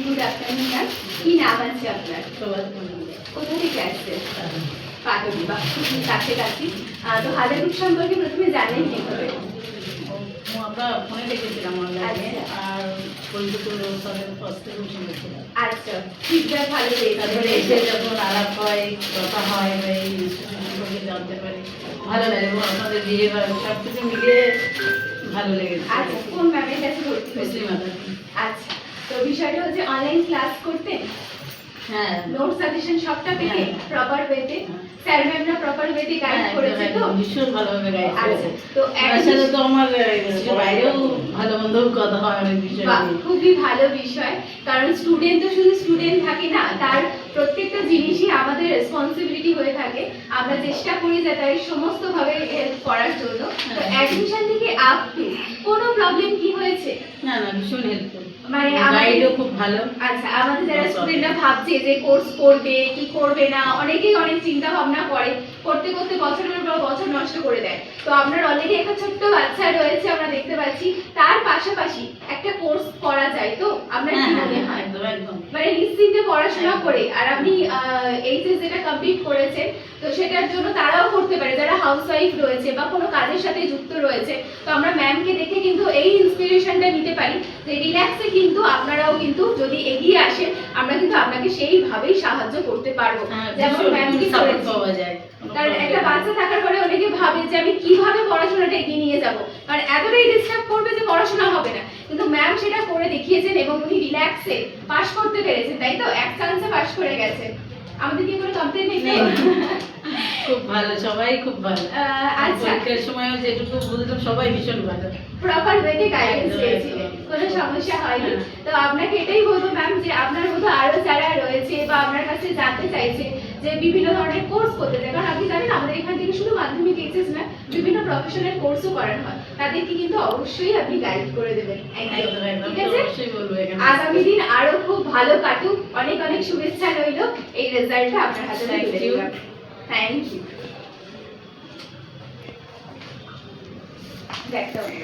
Good afternoon ma'am. কি নাম আছে আপনার? কোথা থেকে আসছে? পাটুলি বা খুবই কাছাকাছি। তো হাজারদুয়ার সম্পর্কে প্রথমে জানেন কিভাবে? আমরা ফোনে দেখেছিলাম অনলাইনে, আর পরিচিত তাদের কাছ থেকে শুনেছিলাম। আচ্ছা, ফিডব্যাক ভালো পেয়েছি। তারপরে এসে যখন আলাপ হয়, কথা হয়, বা এই সম্পর্কে জানতে পারি, ভালো লাগে। এবং আপনাদের বিয়ে বা সব কিছু মিলিয়ে ভালো লেগেছে। আচ্ছা, কোন ম্যামের কাছে ভর্তি হয়েছে? আচ্ছা, তো বিষয়টা হচ্ছে অনলাইন ক্লাস করতেন, হ্যাঁ, নোট সাজেশন সবটা পেতে প্রপার ওয়েতে স্যার ম্যামরা প্রপার ওয়েতে গাইড করেছে তো? ভীষণ ভালোভাবে গাইড আচ্ছা, করেছে। তো তার সাথে তো আমার বাইরেও ভালো মন্দ কথা হয় অনেক বিষয় নিয়ে। খুবই ভালো বিষয়, কারণ স্টুডেন্ট তো শুধু স্টুডেন্ট থাকে না, তার প্রত্যেকটা জিনিসই আমাদের রেসপন্সিবিলিটি হয়ে থাকে। আমরা চেষ্টা করি যে তাই সমস্ত ভাবে হেল্প করার জন্য। তো অ্যাডমিশন থেকে আপ টু কোনো প্রবলেম কি হয়েছে? না না, ভীষণ হেল্পফুল, মানে গাইডও খুব ভালো। আচ্ছা, আমাদের যারা স্টুডেন্টরা ভাবছে যে কোর্স করবে কি করবে না, অনেকেই অনেক চিন্তা ভাবনা করে, করতে করতে বছরের পর বছর নষ্ট করে দেয়। তো আপনার অলরেডি একটা ছোট্ট বাচ্চা রয়েছে আমরা দেখতে পাচ্ছি, তার পাশাপাশি একটা কোর্স করা যায় তো? আপনার কি মনে হয়? একদম একদম, মানে নিশ্চিন্তে পড়াশোনা করে, আর আপনি এইচএস যেটা কমপ্লিট করেছেন, তো সেটার জন্য তারাও করতে পারে যারা হাউসওয়াইফ রয়েছে বা কোনো কাজের সাথে যুক্ত রয়েছে। তো আমরা ম্যামকে দেখে কিন্তু এই ইন্সপিরেশনটা নিতে পারি যে রিল্যাক্সে কিন্তু আপনারাও কিন্তু যদি এগিয়ে আসেন, আমরা কিন্তু আপনাকে সেইভাবেই সাহায্য করতে পারবো যেমন ম্যামকে সাপোর্ট পাওয়া যায়। কারণ একটা বাচ্চা থাকার পরে অনেকে ভাবে যে আমি কিভাবে পড়াশোনাটা এগিয়ে নিয়ে যাব, কারণ এতটাই ডিস্টার্ব করবে যে পড়াশোনা হবে না, কিন্তু ম্যাম সেটা করে দেখিয়েছেন এবং উনি রিল্যাক্সে পাস করতে পেরেছেন, তাই তো? এক চান্সে পাস করে গেছে। আমাদের কি কোনো কমপ্লেইন নেই? খুব ভালো, সবাই খুব ভালো। আচ্ছা, পরীক্ষার সময় যেটুকু বুঝলাম সবাই ভীষণ ভালো, প্রপার ওয়েতে গাইডেন্স পেয়েছিলেন, কোনো সমস্যা হয়নি। তো আপনাকে এটাই বলবো ম্যাম যে আপনার মতো আরো যারা রয়েছে বা আপনার কাছে জানতে চাইছে যে বিভিন্ন ধরনের কোর্স করতে চায়, কারণ আপনি জানেন আমাদের এখান থেকে শুধু মাধ্যমিক এইচএস না, বিভিন্ন প্রফেশনাল কোর্সও করানো হয়, তাদেরকে কিন্তু অবশ্যই আপনি গাইড করে দেবেন। ঠিক আছে, আগামী দিন আরো খুব ভালো কাটুক, অনেক অনেক শুভেচ্ছা রইল, এই রেজাল্টটা আপনার হাতে তুলে দিলাম। Thank you. দেখতে হবে।